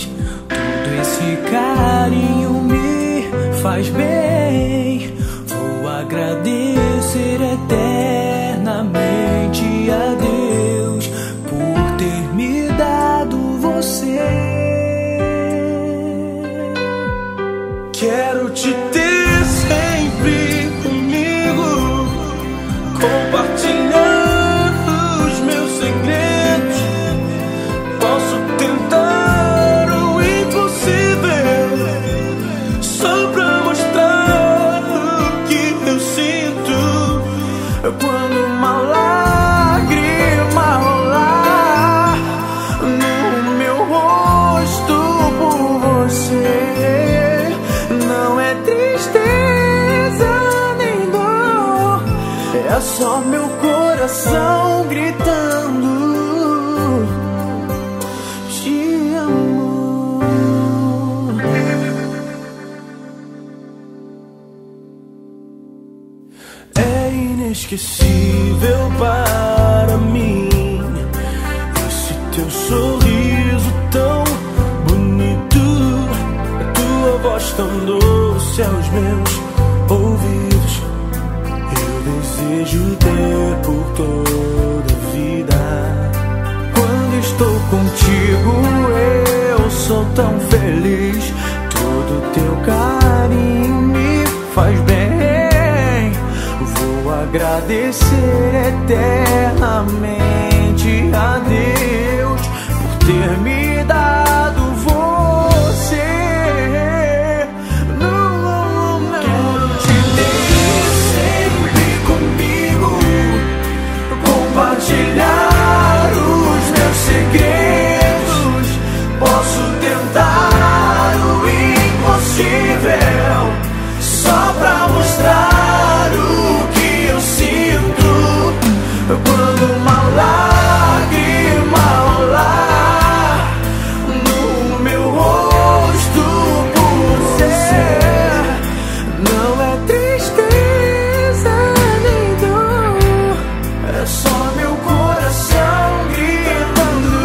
Todo esse carinho me faz bem. Vou agradecer eternamente a Deus por ter me dado você. Quero te ter sempre comigo, compartilhar os meus segredos. Posso tentar o impossível só pra mostrar o que eu sinto. Quando uma lágrima rolar no meu rosto por você, não é tristeza nem dor, é só meu coração gritando: te amo. É inesquecível para mim esse teu sorriso tão bonito, a tua voz tão doce aos meus ouvidos. Eu desejo ter por toda a vida. Quando estou contigo eu sou tão feliz. Todo teu carinho me faz bem. Vou agradecer eternamente a Deus por ter me dado você. Quero te ter sempre comigo, compartilhar os meus segredos. Posso tentar o impossível só pra mostrar o que eu sinto. Quando uma lágrima rolar no meu rosto por você, não é tristeza nem dor, é só meu coração gritando.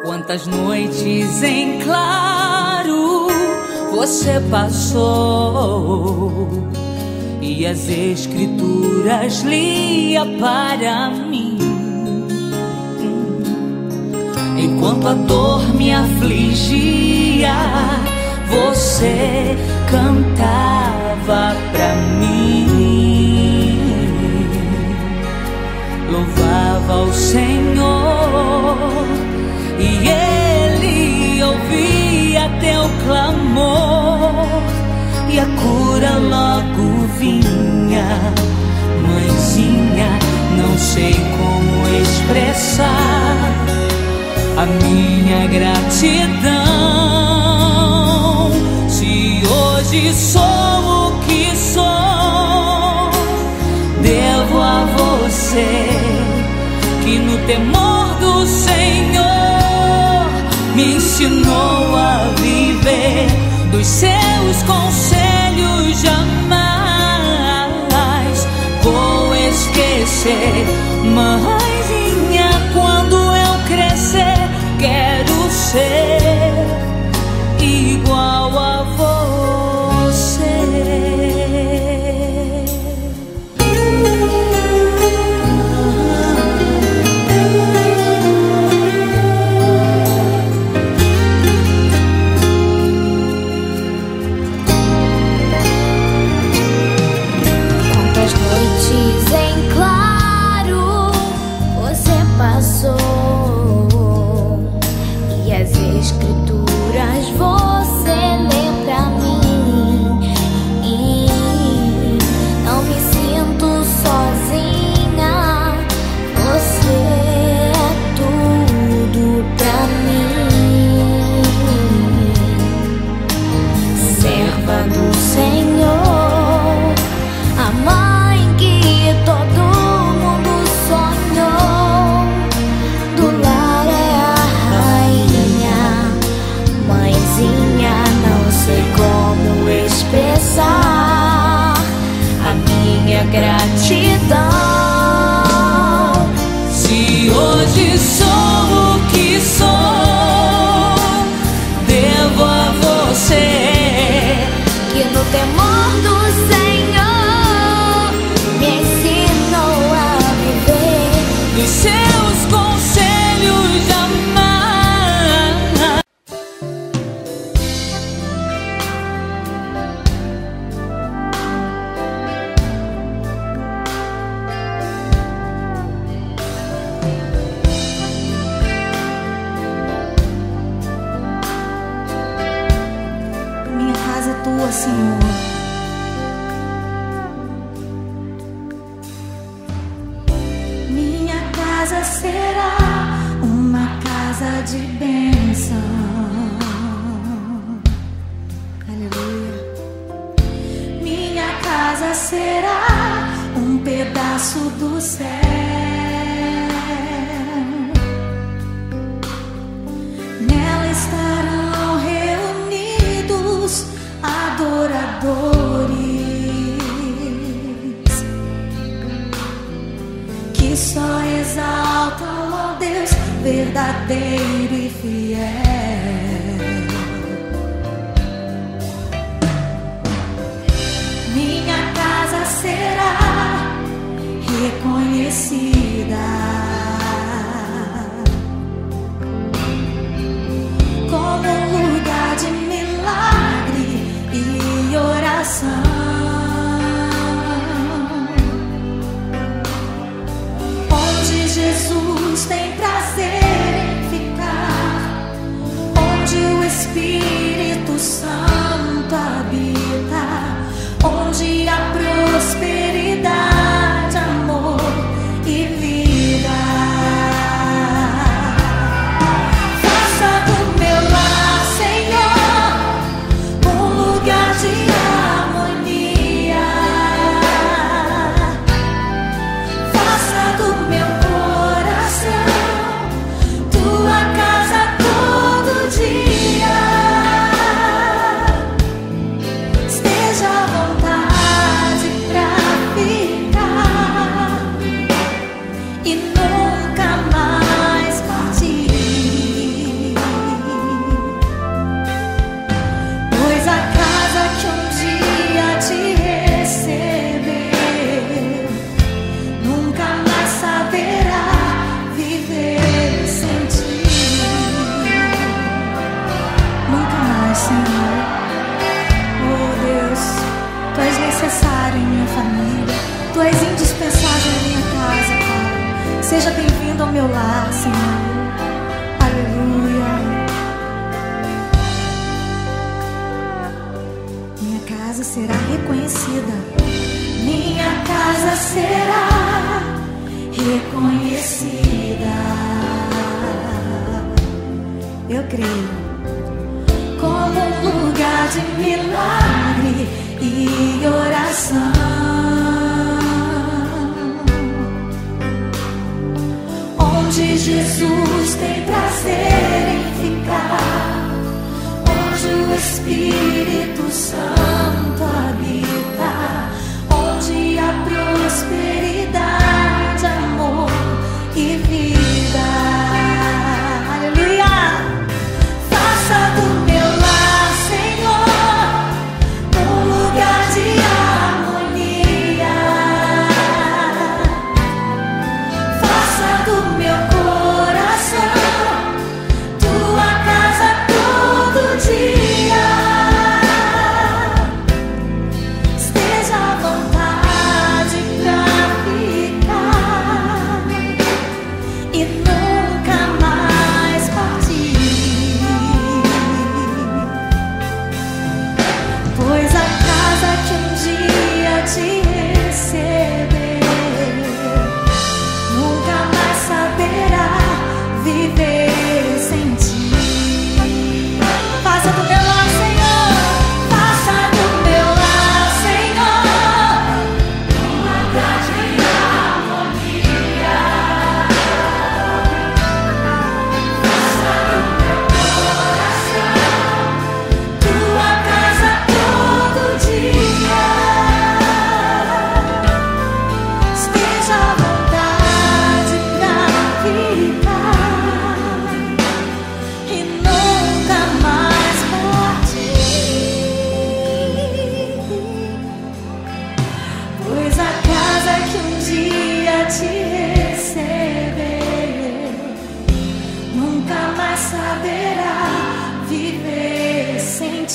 Quantas noites em claro você passou e as escrituras lia para mim, enquanto a dor me afligia, você cantava pra mim, louvava o Senhor e Ele ouvia teu clamor e a cura logo vinha. Mãezinha, não sei como expressar a minha gratidão. Se hoje sou o que sou, devo a você, que no temor do Senhor me ensinou a viver. Dos seus conselhos jamais vou esquecer. Mãezinha, quando eu crescer, quero ser igual a você. amor do Senhor me ensinou a viver dos seus conselhos de amar. Minha casa é tua, Senhor. Minha casa será uma casa de bênção. Aleluia. Minha casa será um pedaço do céu. Nela estarão reunidos adoradores que só exaltam ao Deus verdadeiro e fiel. Minha casa será reconhecida como um lugar de milagre e oração, onde Jesus tem prazer em ficar, onde o Espírito Santo habita, onde há prosperidade, amor e vida. Faça do meu lar, Senhor, um lugar de harmonia. Faça do meu coração tua casa todo dia. Esteja à vontade pra ficar e nunca mais partir, pois a casa que um dia te recebeu nunca mais saberá viver sem ti. Nunca mais, Senhor. Oh Deus, Tu és necessário em minha família, Tu és indispensável em minha casa, Pai. Seja bem-vindo ao meu lar, Senhor. Aleluia. Minha casa será reconhecida. Minha casa será reconhecida. Eu creio. Como um lugar de milagre e oração, onde Jesus tem prazer em ficar, onde o Espírito Santo habita, onde há prosperidade, amor e vida. Aleluia. Faça do meu lar, Senhor, um lugar de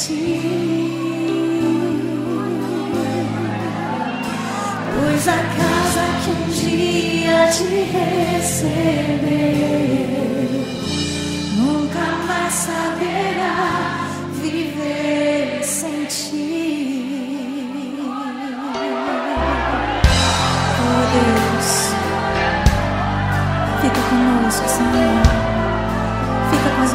ti, pois a casa que um dia te recebeu nunca mais saberá viver sem ti. Oh Deus, fica conosco, Senhor. Fica com as